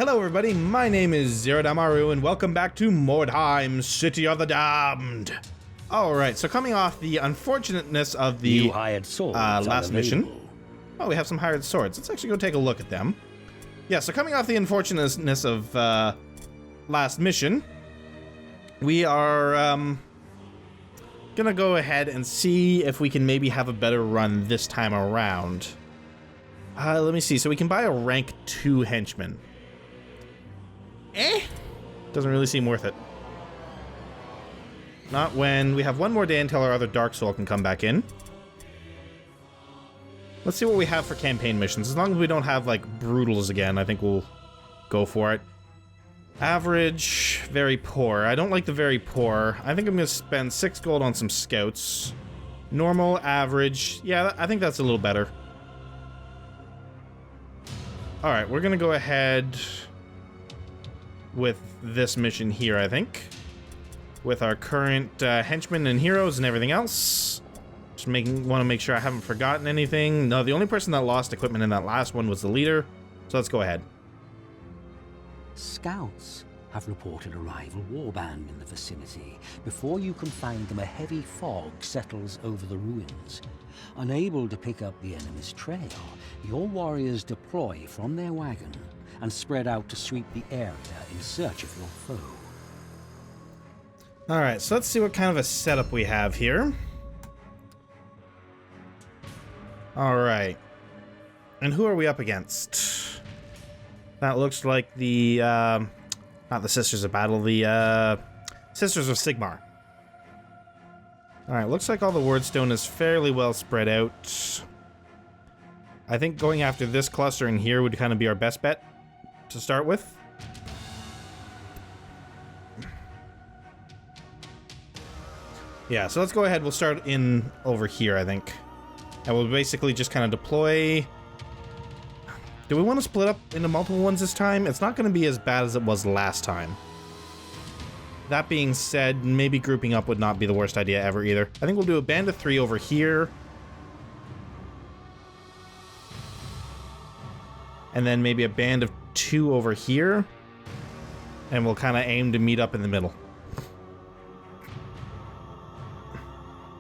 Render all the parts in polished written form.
Hello everybody, my name is Zerodaimaru and welcome back to Mordheim, City of the Damned. Alright, so coming off the unfortunateness of the hired swords last mission. Oh, we have some hired swords. Let's actually go take a look at them. Yeah, so coming off the unfortunateness of last mission, we are gonna go ahead and see if we can maybe have a better run this time around. Let me see. So we can buy a rank 2 henchman. Doesn't really seem worth it. Not when we have one more day until our other Dark Soul can come back in. Let's see what we have for campaign missions. As long as we don't have, like, brutals again, I think we'll go for it. Average, very poor. I don't like the very poor. I think I'm gonna spend 6 gold on some scouts. Normal, average. Yeah, I think that's a little better. Alright, we're gonna go ahead with this mission here, I think. With our current henchmen and heroes and everything else. Just want to make sure I haven't forgotten anything. No, the only person that lost equipment in that last one was the leader. So let's go ahead. Scouts have reported a rival warband in the vicinity. Before you can find them, a heavy fog settles over the ruins. Unable to pick up the enemy's trail, your warriors deploy from their wagon and spread out to sweep the area in search of your foe. Alright, so let's see what kind of a setup we have here. Alright. And who are we up against? That looks like the, not the Sisters of Battle, the, Sisters of Sigmar. Alright, looks like all the Wyrdstone is fairly well spread out. I think going after this cluster in here would kind of be our best bet to start with. Yeah, so let's go ahead. We'll start in over here, I think. And we'll basically just kind of deploy. Do we want to split up into multiple ones this time? It's not going to be as bad as it was last time. That being said, maybe grouping up would not be the worst idea ever either. I think we'll do a band of 3 over here. And then maybe a band of 2 over here. And we'll kind of aim to meet up in the middle.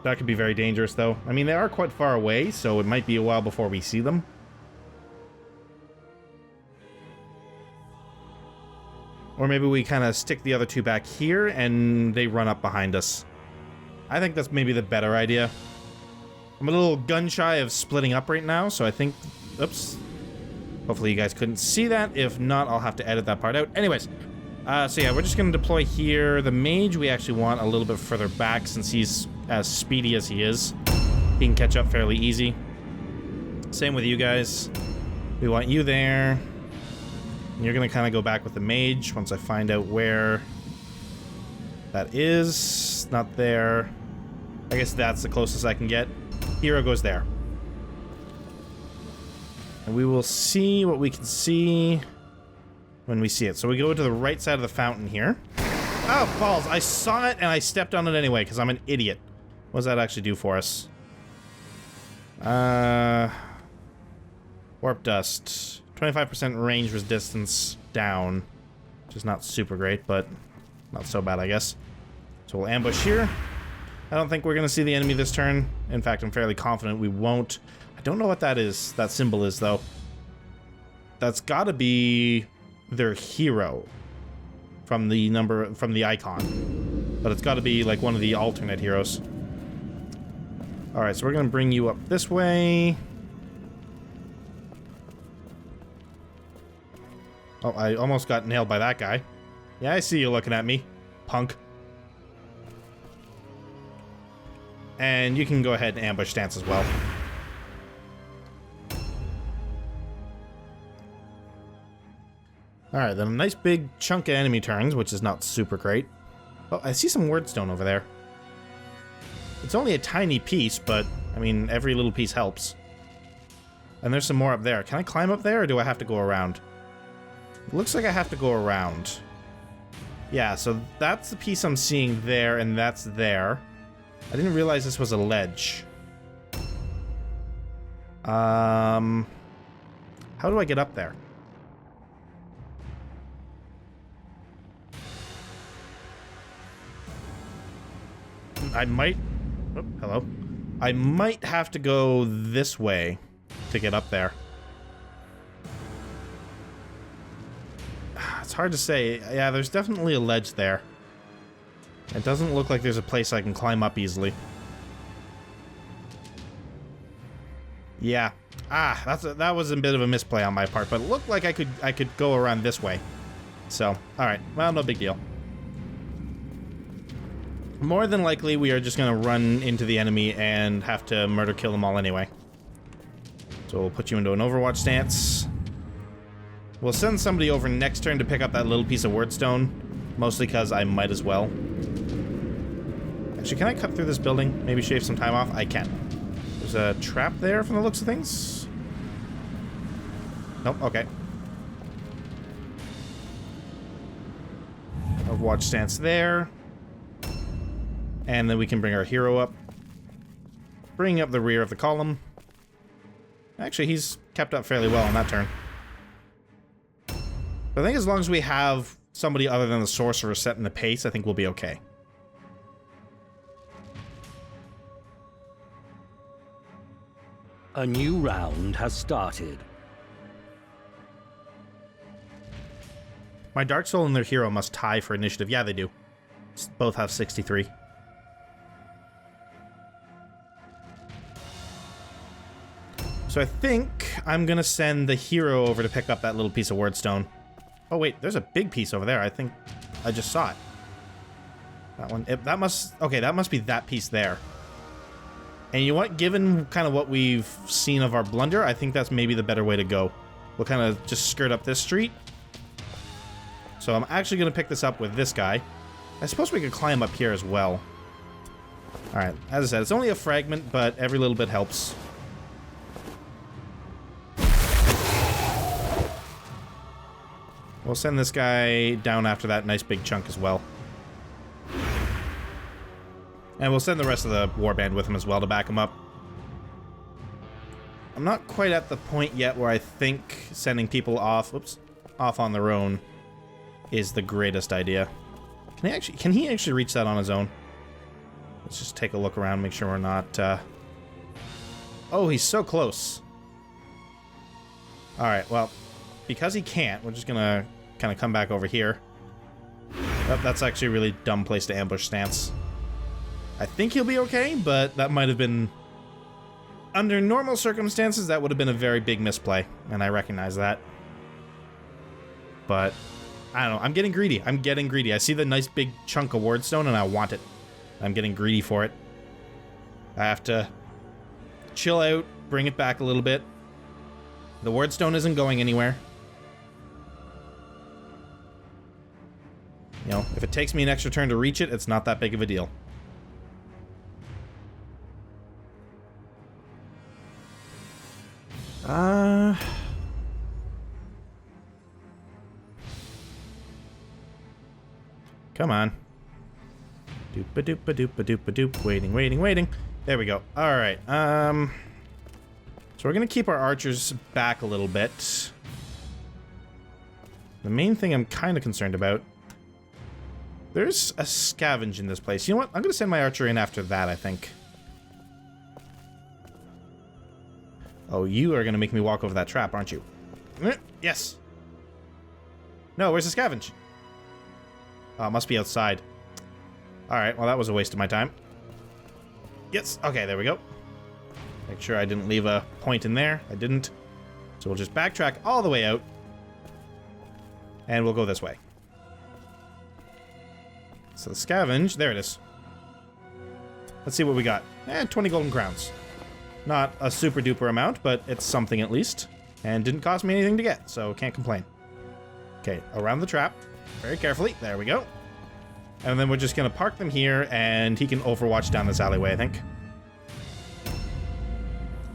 That could be very dangerous, though. I mean, they are quite far away, so it might be a while before we see them. Or maybe we kind of stick the other 2 back here, and they run up behind us. I think that's maybe the better idea. I'm a little gun-shy of splitting up right now, so I think... Oops. Hopefully you guys couldn't see that. If not, I'll have to edit that part out. Anyways. So yeah, we're just going to deploy here. The mage we actually want a little bit further back since he's as speedy as he is. He can catch up fairly easy. Same with you guys. We want you there. And you're going to kind of go back with the mage once I find out where that is. Not there. I guess that's the closest I can get. Hero goes there. And we will see what we can see when we see it. So we go to the right side of the fountain here. Oh, balls. I saw it and I stepped on it anyway because I'm an idiot. What does that actually do for us? Warp dust. 25% range resistance down. Which is not super great, but not so bad, I guess. So we'll ambush here. I don't think we're going to see the enemy this turn. In fact, I'm fairly confident we won't. I don't know what that is. That symbol is, though. That's got to be their hero from the icon, but it's got to be like one of the alternate heroes. All right, so we're gonna bring you up this way. Oh, I almost got nailed by that guy. Yeah, I see you looking at me, punk. And you can go ahead and ambush stance as well. Alright, then a nice big chunk of enemy turns, which is not super great. Oh, I see some Wyrdstone over there. It's only a tiny piece, but, I mean, every little piece helps. And there's some more up there. Can I climb up there, or do I have to go around? It looks like I have to go around. Yeah, so that's the piece I'm seeing there, and that's there. I didn't realize this was a ledge. How do I get up there? I might... Oh, hello. I might have to go this way to get up there. It's hard to say. Yeah, there's definitely a ledge there. It doesn't look like there's a place I can climb up easily. Yeah. That was a bit of a misplay on my part, but it looked like I could go around this way. So, all right. Well, no big deal. More than likely, we are just going to run into the enemy and have to murder kill them all anyway. So we'll put you into an Overwatch stance. We'll send somebody over next turn to pick up that little piece of Wyrdstone, mostly because I might as well. Actually, can I cut through this building? Maybe shave some time off? I can. There's a trap there from the looks of things. Nope, okay. Overwatch stance there. And then we can bring our hero up. Bring up the rear of the column. Actually, he's kept up fairly well on that turn. But I think as long as we have somebody other than the sorcerer setting the pace, I think we'll be okay. A new round has started. My Dark Soul and their hero must tie for initiative. Yeah, they do. Both have 63. So I think I'm gonna send the hero over to pick up that little piece of Wyrdstone. Oh wait, there's a big piece over there. I think I just saw it. That one. That must... Okay, that must be that piece there. And you know what? Given kind of what we've seen of our blunder, I think that's maybe the better way to go. We'll kind of just skirt up this street. So I'm actually going to pick this up with this guy. I suppose we could climb up here as well. Alright, as I said, it's only a fragment, but every little bit helps. We'll send this guy down after that nice big chunk as well. And we'll send the rest of the warband with him as well to back him up. I'm not quite at the point yet where I think sending people off, off on their own is the greatest idea. Can he actually reach that on his own? Let's just take a look around, make sure we're not, Oh, he's so close. Alright, well, because he can't, we're just gonna kind of come back over here. That's actually a really dumb place to ambush stance. I think he'll be okay, but that might have been... Under normal circumstances, that would have been a very big misplay, and I recognize that. But, I don't know, I'm getting greedy. I'm getting greedy. I see the nice big chunk of Wyrdstone, and I want it. I'm getting greedy for it. I have to chill out, bring it back a little bit. The Wyrdstone isn't going anywhere. You know, if it takes me an extra turn to reach it, it's not that big of a deal. Come on. Doop-a-doop-a-doop-a-doop-a-doop. Waiting, waiting, waiting. There we go. Alright, so we're gonna keep our archers back a little bit. The main thing I'm kind of concerned about... There's a scavenge in this place. You know what? I'm gonna send my archer in after that, I think. Oh, you are gonna make me walk over that trap, aren't you? Yes! No, where's the scavenge? Oh, it must be outside. Alright, well that was a waste of my time. Yes, okay, there we go. Make sure I didn't leave a point in there. I didn't. So we'll just backtrack all the way out. And we'll go this way. So the scavenge, there it is. Let's see what we got. 20 golden crowns. Not a super duper amount, but it's something at least. And didn't cost me anything to get, so can't complain. Okay, around the trap. Very carefully. There we go. And then we're just going to park them here, and he can overwatch down this alleyway, I think.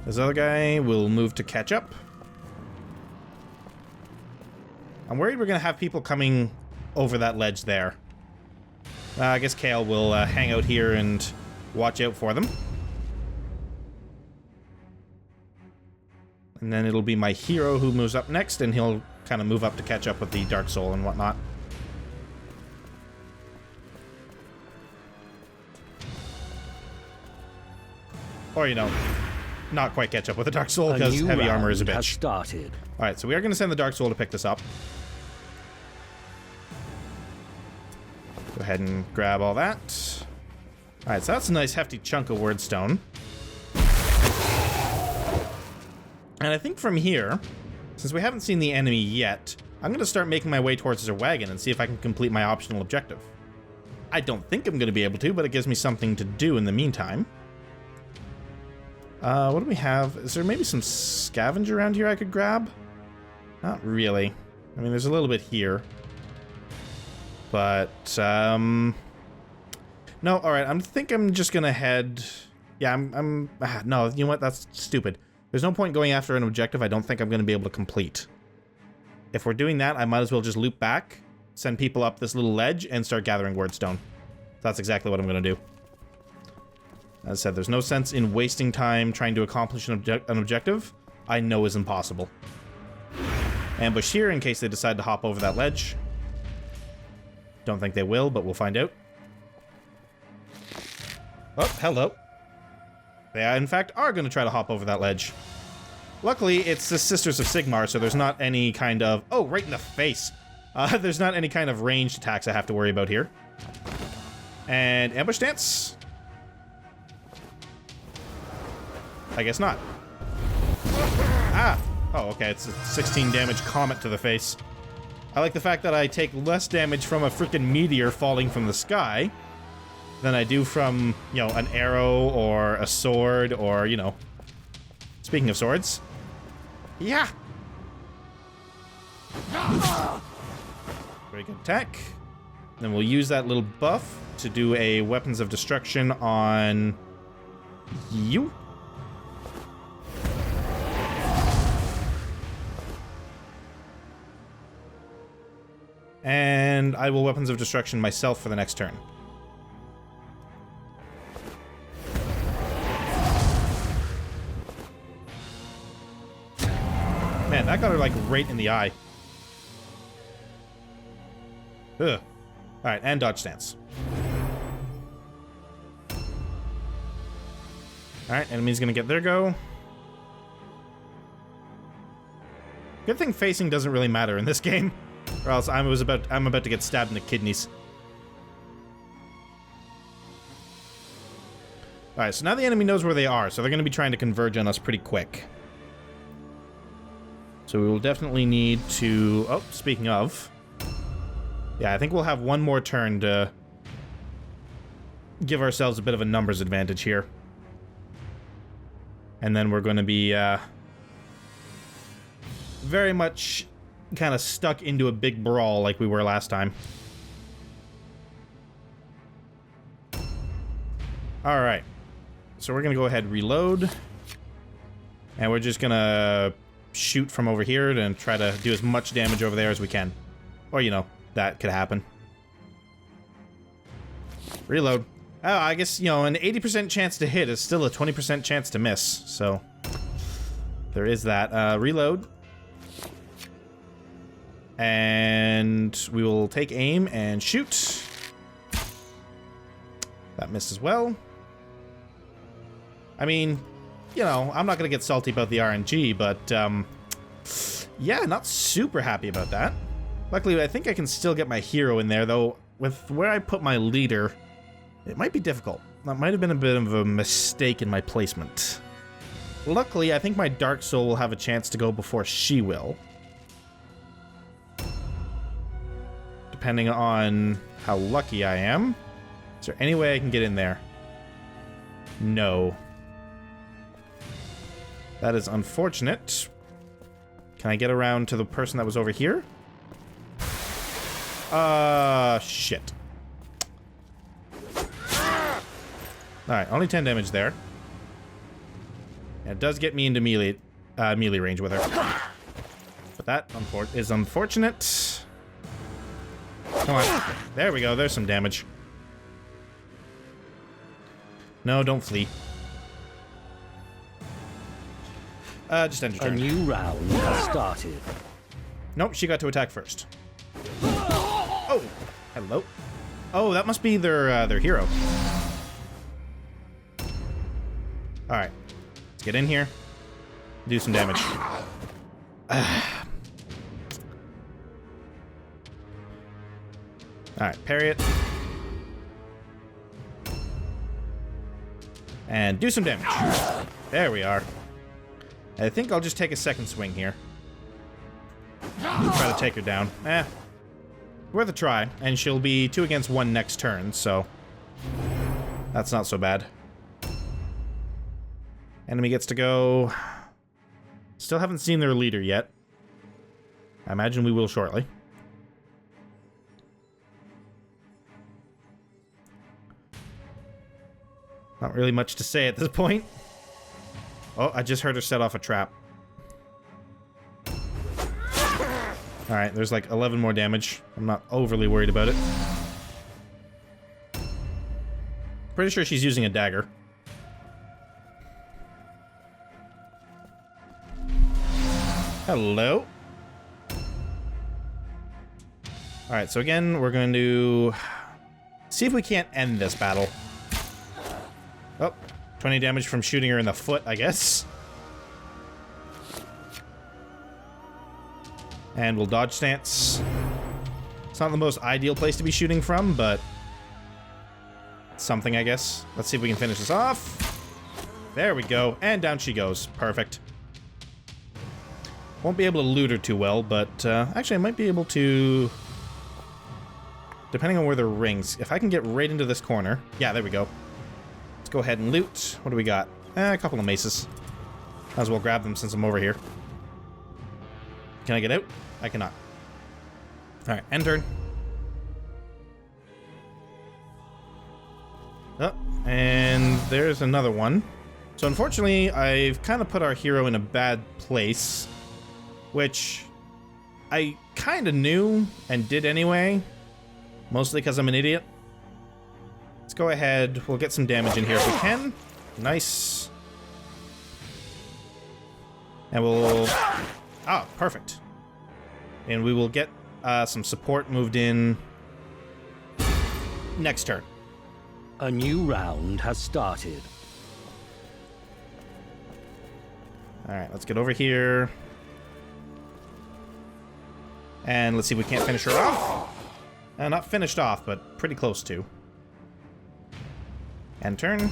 This other guy will move to catch up. I'm worried we're going to have people coming over that ledge there. I guess Kale will hang out here and watch out for them. And then it'll be my hero who moves up next, and he'll kind of move up to catch up with the Dark Soul and whatnot. Or, you know, not quite catch up with the Dark Soul, A because new heavy armor is a round has bitch. started. Alright, so we are going to send the Dark Soul to pick this up. Go ahead and grab all that. Alright, so that's a nice hefty chunk of Wyrdstone. And I think from here, since we haven't seen the enemy yet, I'm going to start making my way towards their wagon and see if I can complete my optional objective. I don't think I'm going to be able to, but it gives me something to do in the meantime. What do we have? Is there maybe some scavenge around here I could grab? Not really. I mean, there's a little bit here. But, no, alright, I think I'm just gonna head... Yeah, no, you know what? That's stupid. There's no point going after an objective I don't think I'm gonna be able to complete. If we're doing that, I might as well just loop back, send people up this little ledge, and start gathering Wyrdstone. That's exactly what I'm gonna do. As I said, there's no sense in wasting time trying to accomplish an objective I know is impossible. Ambush here in case they decide to hop over that ledge. Don't think they will, but we'll find out. Oh, hello. They, in fact, are going to try to hop over that ledge. Luckily, it's the Sisters of Sigmar, so there's not any kind of... Oh, right in the face! There's not any kind of ranged attacks I have to worry about here. And ambush stance? I guess not. Ah! Oh, okay, it's a 16 damage comet to the face. I like the fact that I take less damage from a freaking meteor falling from the sky than I do from, you know, an arrow or a sword or, you know... Speaking of swords... Yeah! Very good attack. Then we'll use that little buff to do a Weapons of Destruction on... you? And I will Weapons of Destruction myself for the next turn. Man, that got her, like, right in the eye. Ugh. Alright, and dodge stance. Alright, enemy's gonna get their go. Good thing facing doesn't really matter in this game. Or else I'm about to get stabbed in the kidneys. Alright, so now the enemy knows where they are, so they're going to be trying to converge on us pretty quick. So we will definitely need to... Oh, speaking of... Yeah, I think we'll have one more turn to give ourselves a bit of a numbers advantage here. And then we're going to be very much kind of stuck into a big brawl like we were last time. Alright. So we're going to go ahead and reload. And we're just going to shoot from over here and try to do as much damage over there as we can. Or, you know, that could happen. Reload. Oh, I guess, you know, an 80% chance to hit is still a 20% chance to miss. So, there is that. Reload. And we will take aim and shoot. That missed as well. I mean, you know, I'm not going to get salty about the RNG, but, yeah, not super happy about that. Luckily, I think I can still get my hero in there, though with where I put my leader, it might be difficult. That might have been a bit of a mistake in my placement. Luckily, I think my Dark Soul will have a chance to go before she will. Depending on how lucky I am. Is there any way I can get in there? No. That is unfortunate. Can I get around to the person that was over here? Shit. Alright, only 10 damage there. And it does get me into melee range with her. But that is unfortunate. Come on. There we go, there's some damage. No, don't flee. Just end your turn. A new round has started. Nope, she got to attack first. Oh, hello. Oh, that must be their hero. Alright. Let's get in here. Do some damage. Alright, parry it. And do some damage. There we are. I think I'll just take a second swing here. Try to take her down. Worth a try. And she'll be 2 against 1 next turn, so that's not so bad. Enemy gets to go. Still haven't seen their leader yet. I imagine we will shortly. Not really much to say at this point. Oh, I just heard her set off a trap. Alright, there's like 11 more damage. I'm not overly worried about it. Pretty sure she's using a dagger. Hello. Alright, so again, we're going to see if we can't end this battle. Oh, 20 damage from shooting her in the foot, I guess. And we'll dodge stance. It's not the most ideal place to be shooting from, but something, I guess. Let's see if we can finish this off. There we go. And down she goes. Perfect. Won't be able to loot her too well, but actually I might be able to... Depending on where the rings. If I can get right into this corner. Yeah, there we go. Let's go ahead and loot. What do we got? A couple of maces. Might as well grab them since I'm over here. Can I get out? I cannot. Alright, end turn. Oh, and there's another one. So unfortunately, I've kind of put our hero in a bad place, which I kind of knew and did anyway, mostly because I'm an idiot. Let's go ahead. We'll get some damage in here if we can. Nice. And we'll... Ah, perfect. And we will get some support moved in next turn. A new round has started. Alright, let's get over here. And let's see if we can't finish her off. Not finished off, but pretty close to. End turn.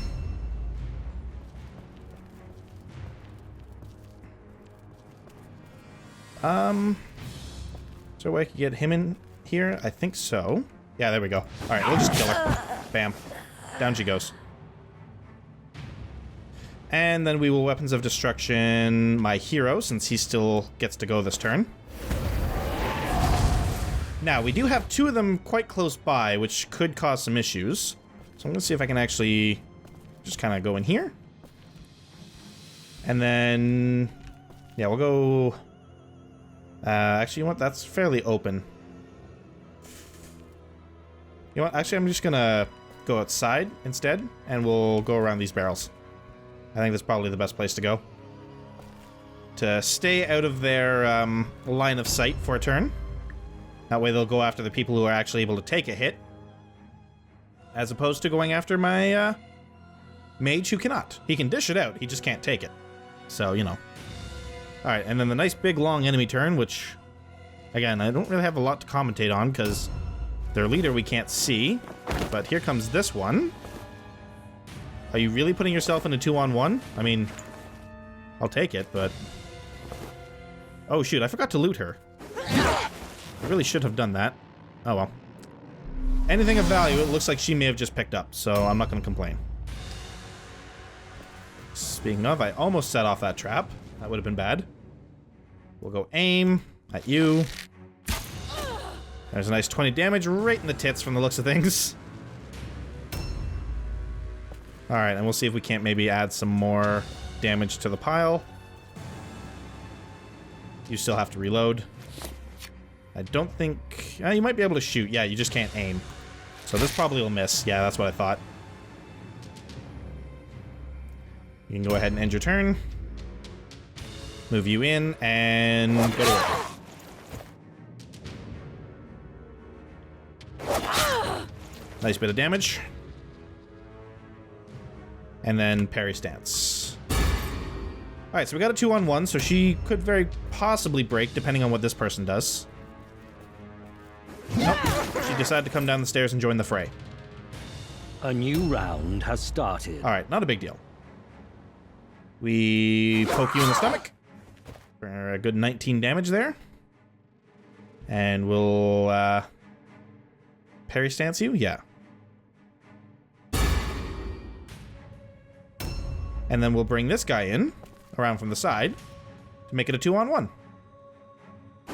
Is there a way I could get him in here? I think so. Yeah, there we go. Alright, we'll just kill her. Bam. Down she goes. And then we will Weapons of Destruction my hero, since he still gets to go this turn. Now, we do have 2 of them quite close by, which could cause some issues. So I'm going to see if I can actually just kind of go in here. And then... Yeah, we'll go... actually, you know what? That's fairly open. You know what? Actually, I'm just going to go outside instead, and we'll go around these barrels. I think that's probably the best place to go. To stay out of their line of sight for a turn. That way they'll go after the people who are actually able to take a hit. As opposed to going after my mage who cannot. He can dish it out, he just can't take it. So, you know. Alright, and then the nice big long enemy turn, which, again, I don't really have a lot to commentate on, because their leader we can't see. But here comes this one. Are you really putting yourself in a 2-on-1? I mean, I'll take it, but... Oh, shoot, I forgot to loot her. I really should have done that. Oh, well. Anything of value, it looks like she may have just picked up, so I'm not going to complain. Speaking of, I almost set off that trap. That would have been bad. We'll go aim at you. There's a nice 20 damage right in the tits from the looks of things. Alright, and we'll see if we can't maybe add some more damage to the pile. You still have to reload. I don't think... you might be able to shoot. Yeah, you just can't aim. So this probably will miss. Yeah, that's what I thought. You can go ahead and end your turn. Move you in, and go to work. Nice bit of damage. And then parry stance. Alright, so we got a 2-on-1, so she could very possibly break, depending on what this person does. Nope. She decided to come down the stairs and join the fray. A new round has started. Alright, not a big deal. We poke you in the stomach for a good 19 damage there. And we'll, parry stance you? Yeah. And then we'll bring this guy in, around from the side, to make it a 2-on-1.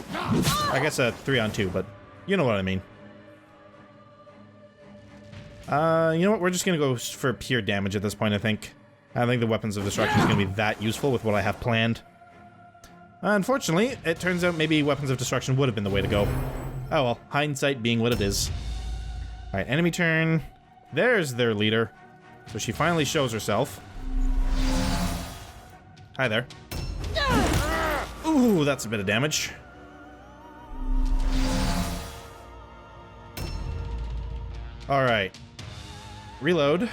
I guess a 3-on-2, but you know what I mean. You know what? We're just gonna go for pure damage at this point, I think. I don't think the Weapons of Destruction is gonna be that useful with what I have planned. Unfortunately, it turns out maybe Weapons of Destruction would have been the way to go. Oh well, hindsight being what it is. Alright, enemy turn. There's their leader. So she finally shows herself. Hi there. Ooh, that's a bit of damage. Alright. Reload.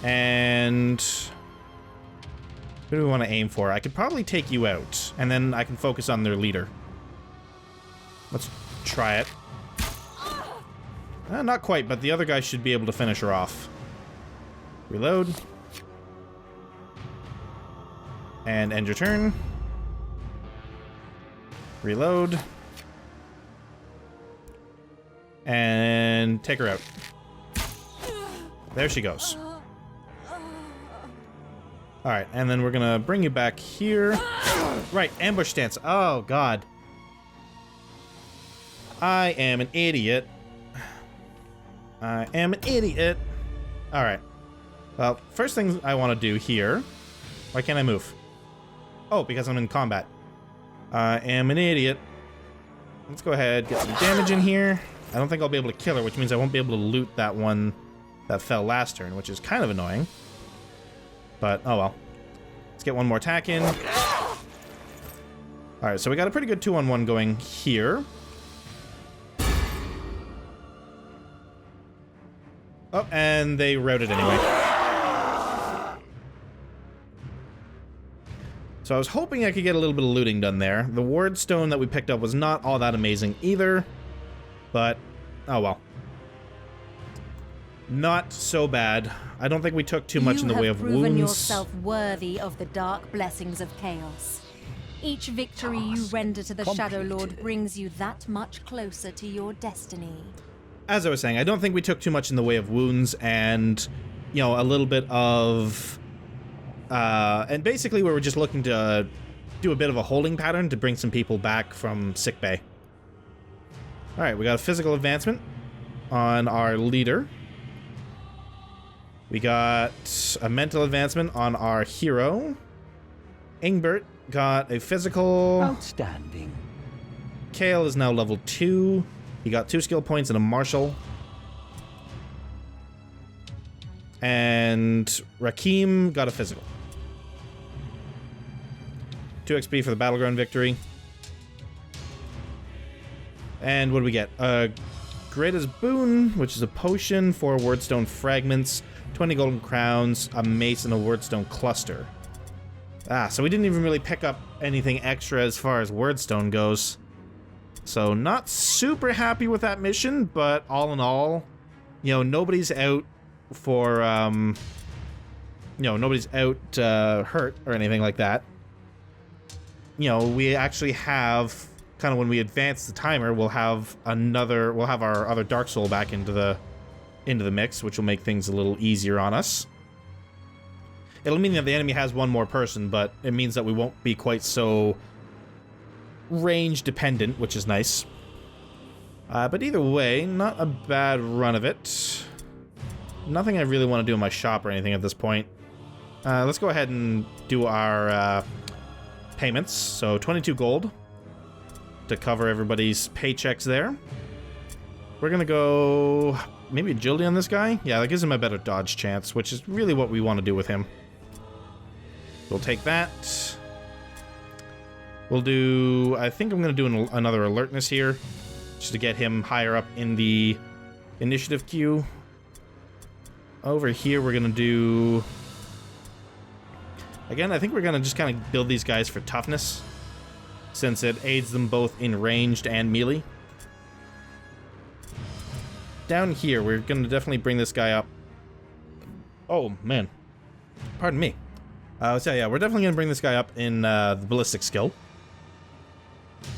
And who do we want to aim for? I could probably take you out, and then I can focus on their leader. Let's try it. Not quite, but the other guy should be able to finish her off. Reload. And end your turn. Reload. And take her out. There she goes. Alright, and then we're gonna bring you back here. Right, ambush stance. Oh, God. I am an idiot. I am an idiot. Alright. Well, first thing I want to do here... Why can't I move? Oh, because I'm in combat. I am an idiot. Let's go ahead, get some damage in here. I don't think I'll be able to kill her, which means I won't be able to loot that one that fell last turn, which is kind of annoying. But, oh well. Let's get one more attack in. Alright, so we got a pretty good 2-on-1 going here. Oh, and they routed anyway. So I was hoping I could get a little bit of looting done there. The Wyrdstone that we picked up was not all that amazing either. But, oh well. Not so bad. I don't think we took too much in the way of wounds. You have proven yourself worthy of the dark blessings of chaos. Each victory you render to the Shadow Lord brings you that much closer to your destiny. As I was saying, I don't think we took too much in the way of wounds and, you know, a little bit of... and basically we were just looking to do a bit of a holding pattern to bring some people back from sickbay. Alright, we got a physical advancement on our leader. We got a mental advancement on our hero. Ingbert got a physical. Outstanding. Kale is now level 2. He got 2 skill points and a martial. And Rakim got a physical. 2 XP for the battleground victory. And what do we get? Greatest boon, which is a potion, 4 Wyrdstone fragments, 20 golden crowns, a mace, and a Wyrdstone cluster. Ah, so we didn't even really pick up anything extra as far as Wyrdstone goes. So not super happy with that mission, but all in all, you know, nobody's out for, you know, nobody's out hurt or anything like that. You know, we actually have, kind of when we advance the timer, we'll have our other Dark Soul back into the mix, which will make things a little easier on us. It'll mean that the enemy has one more person, but it means that we won't be quite so range dependent, which is nice. But either way, not a bad run of it. Nothing I really want to do in my shop or anything at this point. Let's go ahead and do our payments. So 22 gold to cover everybody's paychecks there. We're gonna go maybe agility on this guy. Yeah, that gives him a better dodge chance, which is really what we want to do with him. We'll take that. We'll do... I think I'm going to do another alertness here, just to get him higher up in the initiative queue. Over here, we're going to do... Again, I think we're going to just kind of build these guys for toughness, since it aids them both in ranged and melee. Down here, we're going to definitely bring this guy up. Oh, man. Pardon me. So yeah, we're definitely going to bring this guy up in the ballistic skill. So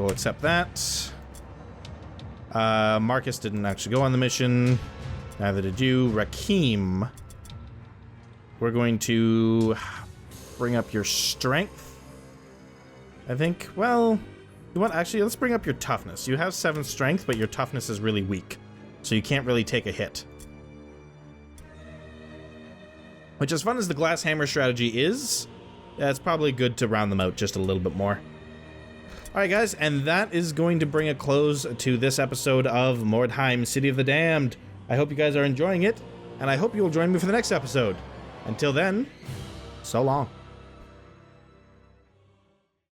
we'll accept that. Marcus didn't actually go on the mission. Neither did you. Rakim. We're going to bring up your strength, I think. Well, you want actually, let's bring up your toughness. You have 7 strength, but your toughness is really weak, so you can't really take a hit. Which, as fun as the glass hammer strategy is, it's probably good to round them out just a little bit more. Alright guys, and that is going to bring a close to this episode of Mordheim, City of the Damned. I hope you guys are enjoying it, and I hope you will join me for the next episode. Until then, so long.